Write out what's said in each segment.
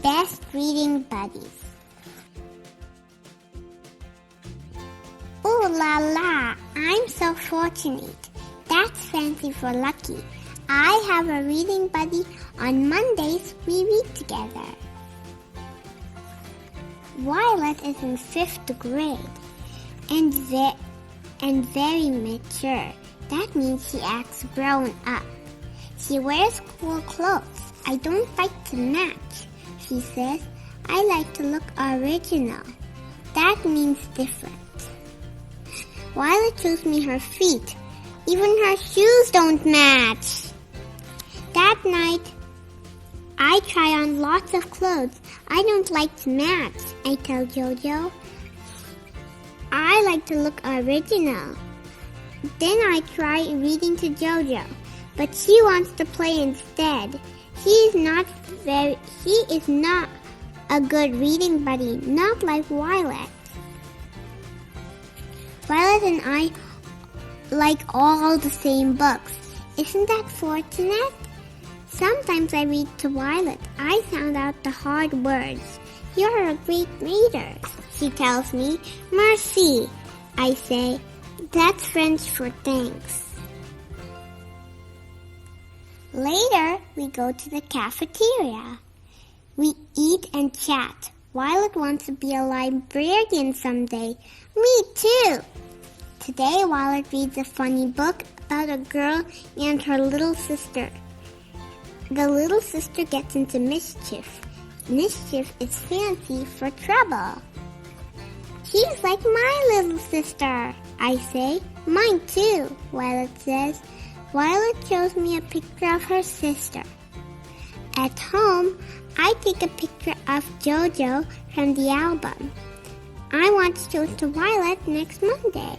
Best reading buddies. Ooh la la, I'm so fortunate. That's fancy for lucky. I have a reading buddy. On Mondays, we read together. Violet is in 5th grade and very mature. That means she acts grown up. She wears cool clothes. I don't like to match, she says. I like to look original. That means different. Violet shows me her feet. Even her shoes don't match. That night, I try on lots of clothes. I don't like to match, I tell Jojo. I like to look original. Then I try reading to Jojo, but she wants to play instead. She is not a good reading buddy, not like Violet. Violet and I like all the same books. Isn't that fortunate? Sometimes I read to Violet. I sound out the hard words. You're a great reader, she tells me. Merci, I say. That's French for thanks. Later, we go to the cafeteria. We eat and chat. Violet wants to be a librarian someday. Me too. Today, Violet reads a funny book about a girl and her little sister. The little sister gets into mischief. Mischief is fancy for trouble. She's like my little sister, I say. Mine too, Violet says. Violet shows me a picture of her sister. At home, I take a picture of Jojo from the album. I want to show it to Violet next Monday.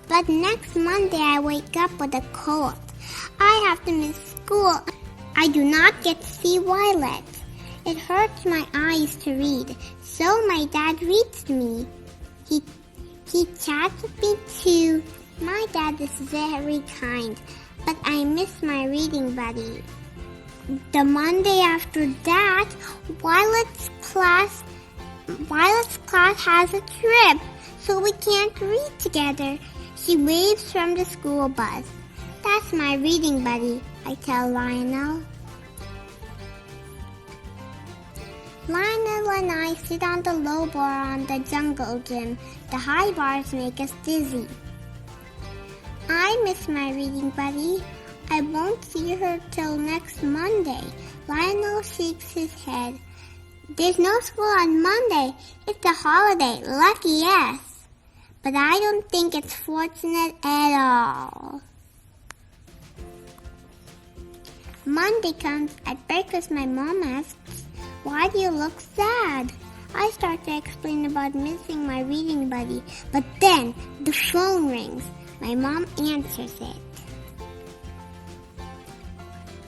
But next Monday I wake up with a cold. I have to miss school. I do not get to see Violet. It hurts my eyes to read, so my dad reads to me. He chats with me too. My dad is very kind, but I miss my reading buddy. The Monday after that, Violet's class has a trip, so we can't read together. She waves from the school bus. That's my reading buddy, I tell Lionel. Lionel and I sit on the low bar on the jungle gym. The high bars make us dizzy. I miss my reading buddy. I won't see her till next Monday. Lionel shakes his head. There's no school on Monday. It's a holiday. Lucky yes. But I don't think it's fortunate at all. Monday comes. At breakfast, my mom asks, "Why do you look sad?" I start to explain about missing my reading buddy, but then the phone rings. My mom answers it.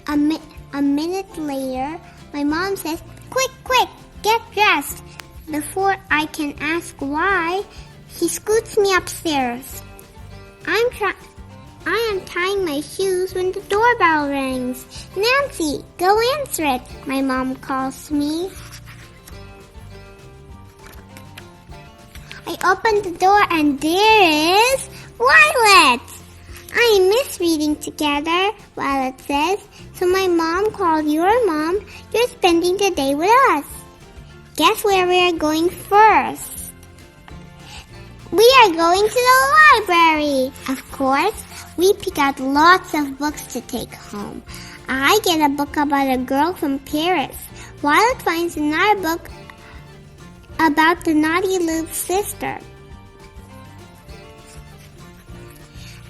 A minute later, my mom says, Quick, get dressed." Before I can ask why, she scoots me upstairs. I am tying my shoes when the doorbell rings. "Nancy, go answer it," my mom calls me. I open the door and there is Violet. "I miss reading together," Violet says. "So my mom called your mom. You're spending the day with us. Guess where we are going first?" "We are going to the library." Of course, we pick out lots of books to take home. I get a book about a girl from Paris. Violet finds another book about the naughty little sister.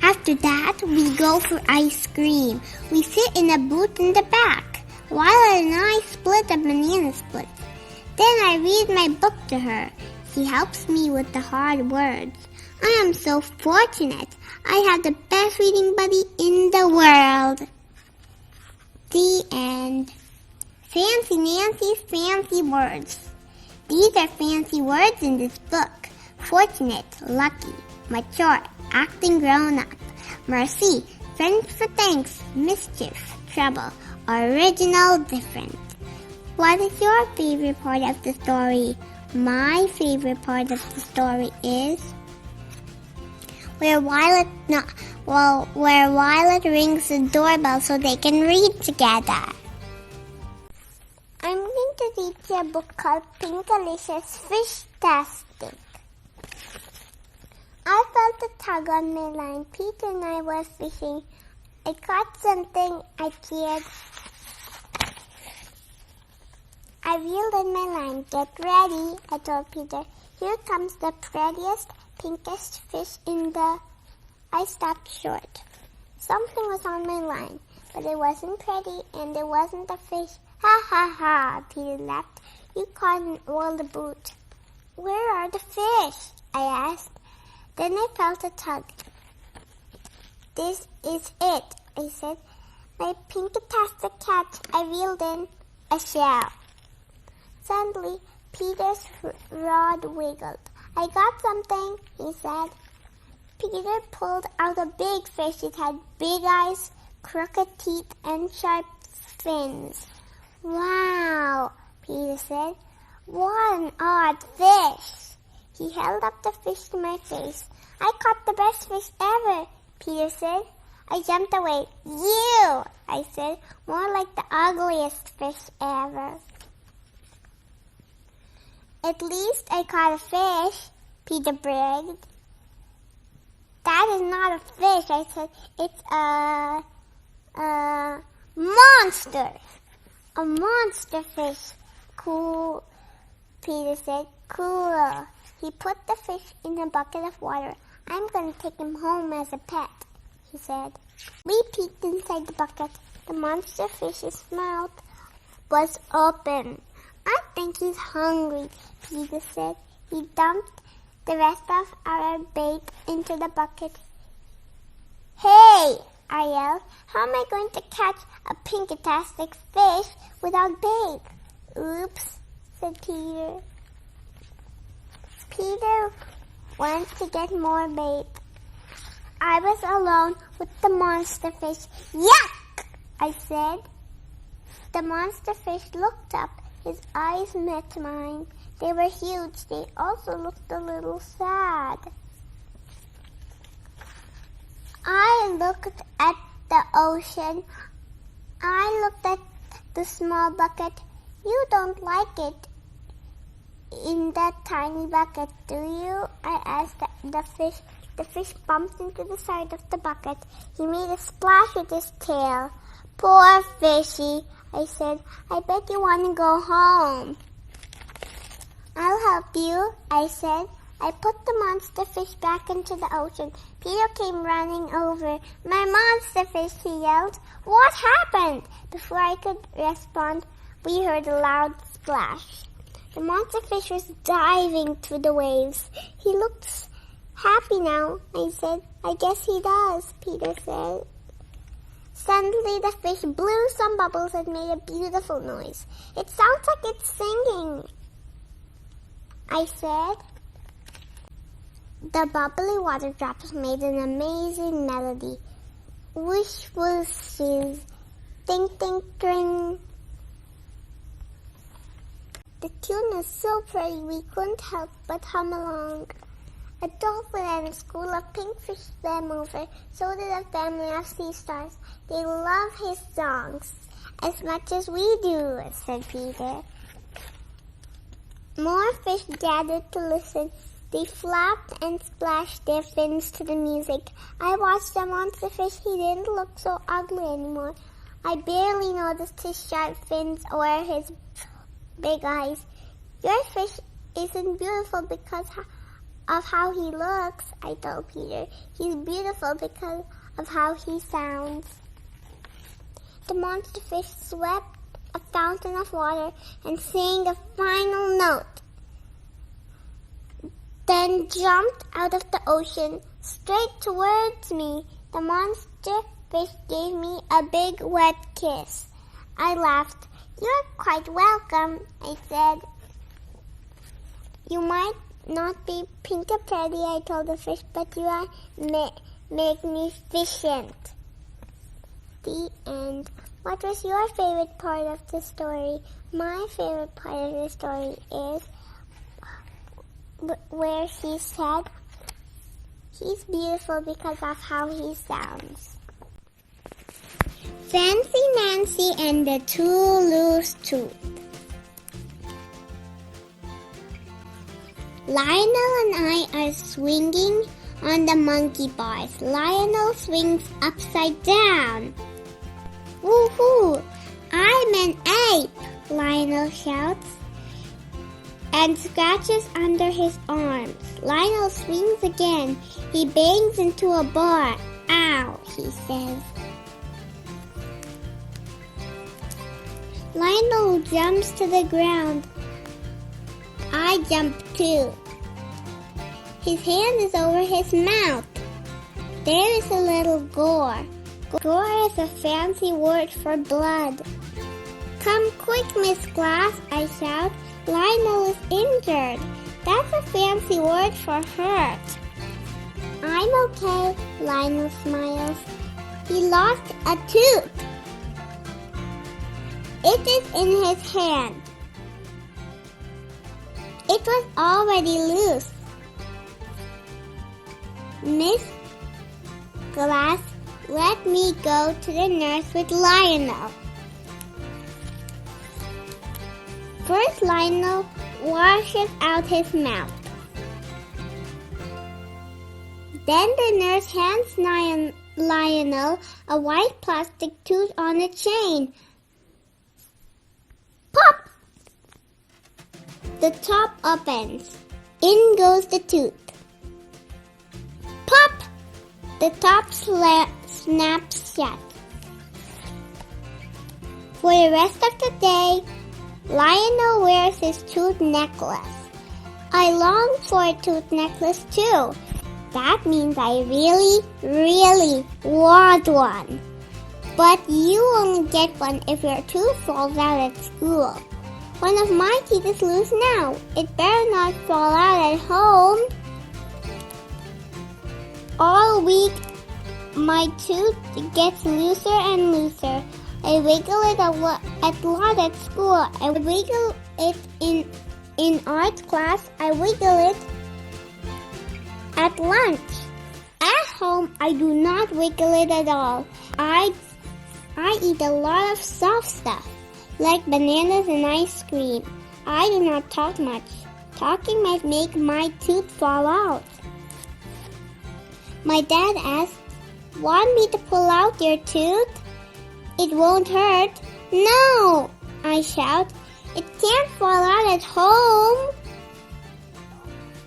After that, we go for ice cream. We sit in a booth in the back. Violet and I split a banana split. Then I read my book to her. She helps me with the hard words. I am so fortunate. I have the best reading buddy in the world. The end. Fancy Nancy's fancy words. These are fancy words in this book. Fortunate, lucky, mature, acting grown up. Mercy, French for thanks, mischief, trouble, original, different. What is your favorite part of the story? My favorite part of the story is where Violet rings the doorbell so they can read together. I'm going to read you a book called Pinkalicious Fish-tastic. I felt a tug on my line. Peter and I were fishing. I caught something. I cheered. I reeled in my line. Get ready, I told Peter. Here comes the prettiest, pinkest fish in the... I stopped short. Something was on my line, but it wasn't pretty and it wasn't a fish. Ha ha ha, Peter laughed. You caught an old boot. Where are the fish? I asked. Then I felt a tug. This is it, I said. My pinkatastic catch. I reeled in a shell. Suddenly, Peter's rod wiggled. I got something, he said. Peter pulled out a big fish. It had big eyes, crooked teeth, and sharp fins. Wow, Peter said. What an odd fish. He held up the fish to my face. I caught the best fish ever, Peter said. I jumped away. You, I said, more like the ugliest fish ever. At least I caught a fish, Peter bragged. That is not a fish, I said. It's a monster. A monster fish. Cool, Peter said. Cool. He put the fish in a bucket of water. I'm going to take him home as a pet, he said. We peeked inside the bucket. The monster fish's mouth was open. I think he's hungry, Peter said. He dumped the rest of our bait into the bucket. Hey, I yelled. How am I going to catch a pinkatastic fish without bait? Oops, said Peter. Peter went to get more bait. I was alone with the monster fish. Yuck, I said. The monster fish looked up. His eyes met mine. They were huge. They also looked a little sad. I looked at the ocean. I looked at the small bucket. You don't like it in that tiny bucket, do you? I asked the fish. The fish bumped into the side of the bucket. He made a splash with his tail. Poor fishy, I said. I bet you want to go home. I'll help you, I said. I put the monster fish back into the ocean. Peter came running over. My monster fish, he yelled. What happened? Before I could respond, we heard a loud splash. The monster fish was diving through the waves. He looked happy now, I said. I guess he does, Peter said. Suddenly the fish blew some bubbles and made a beautiful noise. It sounds like it's singing, I said. The bubbly water drops made an amazing melody. Wish, whooshes, ding, ding, ding. The tune was so pretty we couldn't help but hum along. A dolphin and a school of pinkfish swam over. So did a family of sea stars. They love his songs as much as we do, said Peter. More fish gathered to listen. They flapped and splashed their fins to the music. I watched the monster fish. He didn't look so ugly anymore. I barely noticed his sharp fins or his big eyes. Your fish isn't beautiful because of how he looks, I told Peter. He's beautiful because of how he sounds. The monster fish swept a fountain of water and sang a final note. Then jumped out of the ocean straight towards me. The monster fish gave me a big wet kiss. I laughed. You're quite welcome, I said. You might not be pink or pretty, I told the fish, but you are magnificent. The end. What was your favorite part of the story? My favorite part of the story is where she said he's beautiful because of how he sounds. Fancy Nancy and the Two Loose Tooth. Lionel and I are swinging on the monkey bars. Lionel swings upside down. Woohoo! I'm an ape, Lionel shouts and scratches under his arms. Lionel swings again. He bangs into a bar. Ow, he says. Lionel jumps to the ground. I jump too. His hand is over his mouth. There is a little gore. Gore is a fancy word for blood. Come quick, Miss Glass, I shout. Lionel is injured. That's a fancy word for hurt. I'm okay, Lionel smiles. He lost a tooth. It is in his hand. It was already loose. Miss Glass, let me go to the nurse with Lionel. First, Lionel washes out his mouth. Then the nurse hands Lionel a white plastic tooth on a chain. Pop! The top opens. In goes the tooth. Pop! The top snaps shut. For the rest of the day, Lionel wears his tooth necklace. I long for a tooth necklace too. That means I really, really want one. But you only get one if your tooth falls out at school. One of my teeth is loose now. It better not fall out at home. All week, my tooth gets looser and looser. I wiggle it a lot at school. I wiggle it in art class. I wiggle it at lunch. At home, I do not wiggle it at all. I eat a lot of soft stuff, like bananas and ice cream. I do not talk much. Talking might make my tooth fall out. My dad asks, "Want me to pull out your tooth? It won't hurt." "No," I shout. "It can't fall out at home."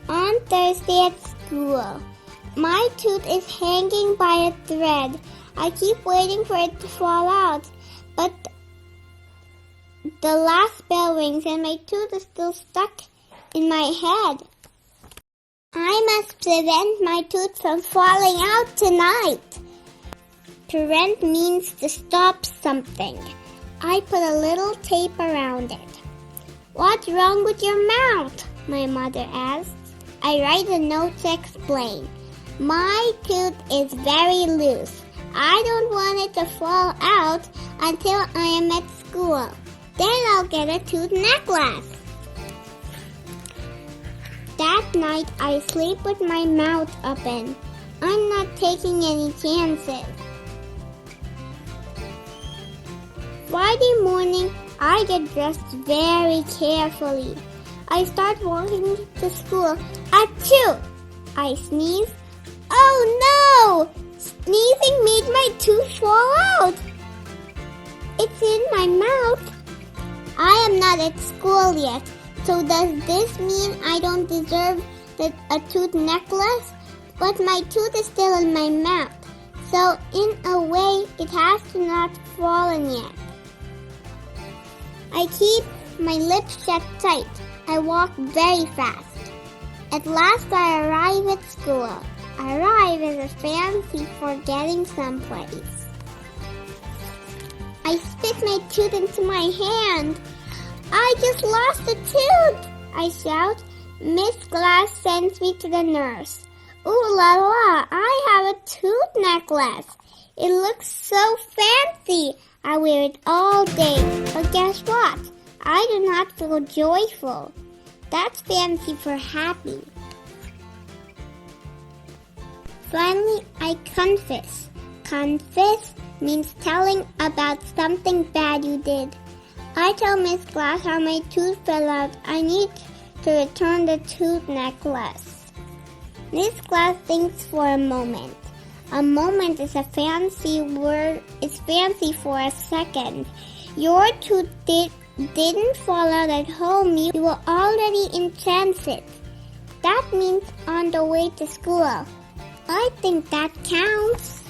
On Thursday at school, my tooth is hanging by a thread. I keep waiting for it to fall out, but the last bell rings and my tooth is still stuck in my head. I must prevent my tooth from falling out tonight. Prevent means to stop something. I put a little tape around it. "What's wrong with your mouth?" my mother asks. I write a note to explain. My tooth is very loose. I don't want it to fall out until I am at school. Then I'll get a tooth necklace. That night I sleep with my mouth open. I'm not taking any chances. Friday morning, I get dressed very carefully. I start walking to school. Achoo! I sneeze. Oh no! Sneezing made my tooth fall out. It's in my mouth. I am not at school yet. So does this mean I don't deserve a tooth necklace? But my tooth is still in my mouth. So in a way, it has to not fallen yet. I keep my lips shut tight. I walk very fast. At last I arrive at school. Arrive is a fancy for getting someplace. I spit my tooth into my hand. I just lost a tooth, I shout. Miss Glass sends me to the nurse. Ooh la la, I have a tooth necklace. It looks so fancy. I wear it all day, but guess what? I do not feel joyful. That's fancy for happy. Finally, I confess. Confess means telling about something bad you did. I tell Miss Glass how my tooth fell out. I need to return the tooth necklace. Miss Glass thinks for a moment. A moment is a fancy word. It's fancy for a second. Your tooth didn't fall out at home. You were already in transit. That means on the way to school. I think that counts.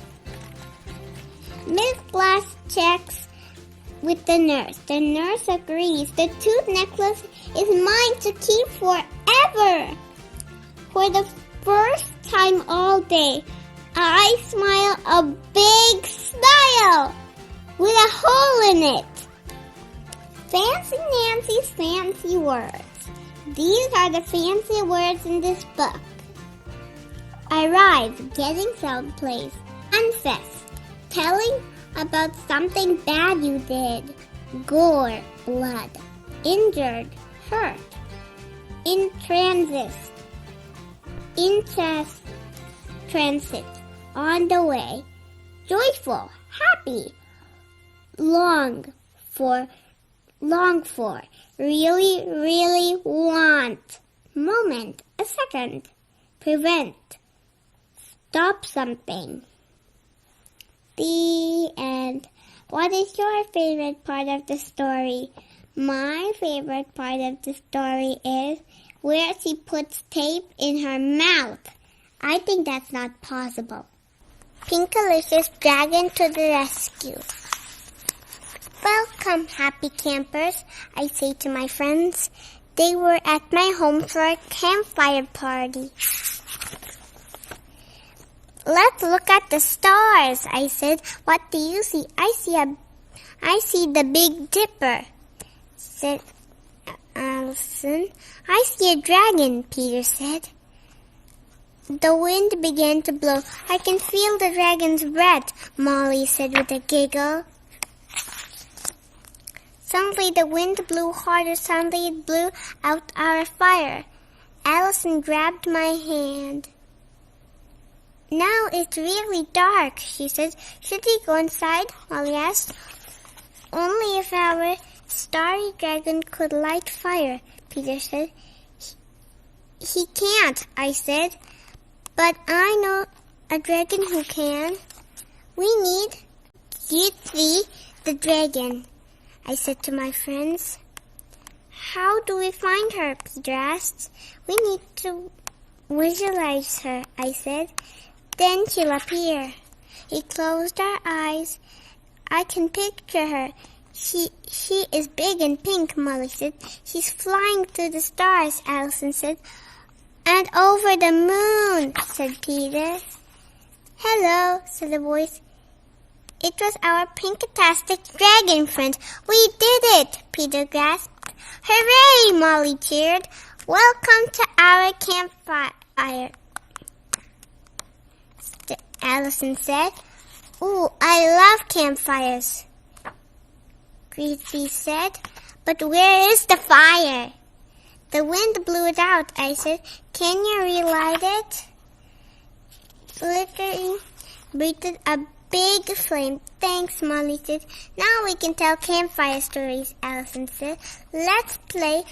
Miss Glass checks with the nurse. The nurse agrees. The tooth necklace is mine to keep forever. For the first time all day, I smile a big smile with a hole in it. Fancy Nancy's fancy words. These are the fancy words in this book. Arrive, getting someplace. Confess, telling about something bad you did. Gore, blood. Injured, hurt. In transit. Transit. On the way. Joyful, happy. Long for. Really, really want. Moment, a second. Prevent. Stop something. The end. What is your favorite part of the story? My favorite part of the story is where she puts tape in her mouth. I think that's not possible. Pinkalicious Dragon to the rescue. Welcome, happy campers, I say to my friends. They were at my home for a campfire party. Let's look at the stars, I said. What do you see? I see the Big Dipper, said Allison. I see a dragon, Peter said. The wind began to blow. I can feel the dragon's breath, Molly said with a giggle. Suddenly the wind blew harder. Suddenly it blew out our fire. Allison grabbed my hand. Now it's really dark, she said. Should we go inside? Molly asked. Only if our starry dragon could light fire, Peter said. He can't, I said. But I know a dragon who can. We need you three, the dragon, I said to my friends. How do we find her? Peter asked. We need to visualize her, I said. Then she'll appear. He closed our eyes. I can picture her. She is big and pink, Molly said. She's flying through the stars, Allison said. And over the moon, said Peter. Hello, said the voice. It was our pinkatastic dragon friend. We did it, Peter gasped. Hooray, Molly cheered. Welcome to our campfire, Allison said. Ooh, I love campfires, Gracie said. But where is the fire? The wind blew it out, I said. Can you relight it? Flickering breathed a big flame. Thanks, Molly said. Now we can tell campfire stories, Allison said. Let's play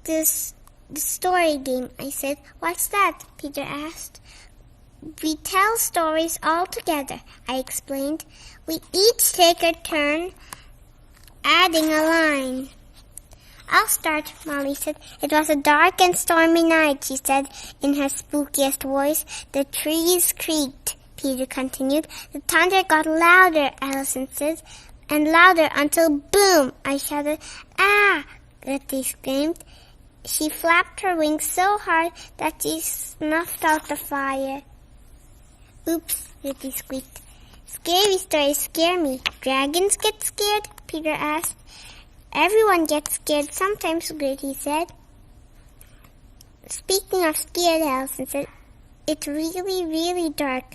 the story game, I said. What's that? Peter asked. We tell stories all together, I explained. We each take a turn adding a line. I'll start, Molly said. It was a dark and stormy night, she said in her spookiest voice. The trees creaked, Peter continued. The thunder got louder, Allison said, and louder until boom, I shouted. Ah, Gertie screamed. She flapped her wings so hard that she snuffed out the fire. Oops, Gertie squeaked. Scary stories scare me. Dragons get scared? Peter asked. Everyone gets scared sometimes, Gertie said. Speaking of scared, Allison said, it's really, really dark.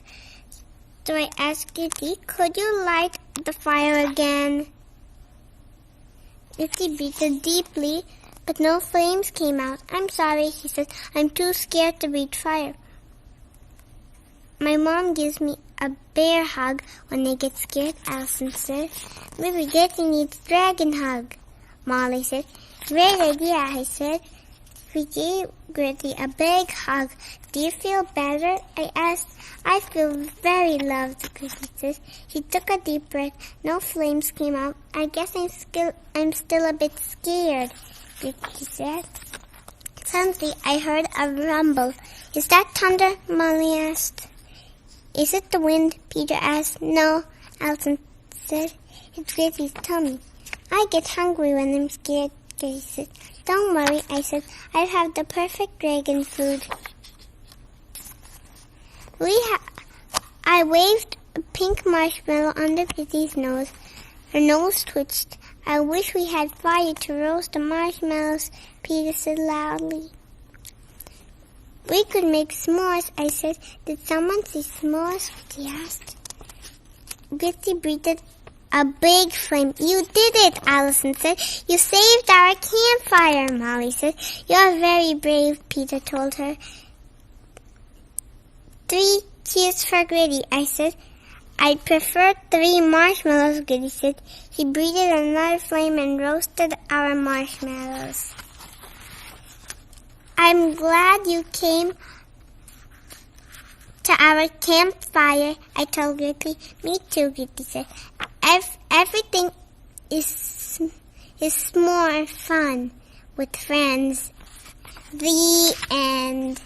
So I asked Gritty, could you light the fire again? Gritty breathed deeply, but no flames came out. I'm sorry, he said. I'm too scared to breathe fire. My mom gives me a bear hug when I get scared, Allison said. Maybe Gritty needs dragon hug, Molly said. Great idea, I said. We gave Gritty a big hug. Do you feel better? I asked. I feel very loved, Gritty said. She took a deep breath. No flames came out. I guess I'm still a bit scared, Gritty said. Suddenly, I heard a rumble. Is that thunder? Molly asked. Is it the wind? Peter asked. No, Alton said. It's Gritty's tummy. I get hungry when I'm scared, Gritty said. Don't worry, I said. I have the perfect dragon food. I waved a pink marshmallow under Gritty's nose. Her nose twitched. I wish we had fire to roast the marshmallows, Peter said loudly. We could make s'mores, I said. Did someone see s'mores? Gritty asked. Gritty breathed a big flame. You did it, Allison said. You saved our campfire, Molly said. You're very brave, Peter told her. 3 cheers for Gritty, I said. I'd prefer 3 marshmallows, Gritty said. He breathed another flame and roasted our marshmallows. I'm glad you came to our campfire, I told Gritty. Me too, Gritty said. Everything is more fun with friends. The end.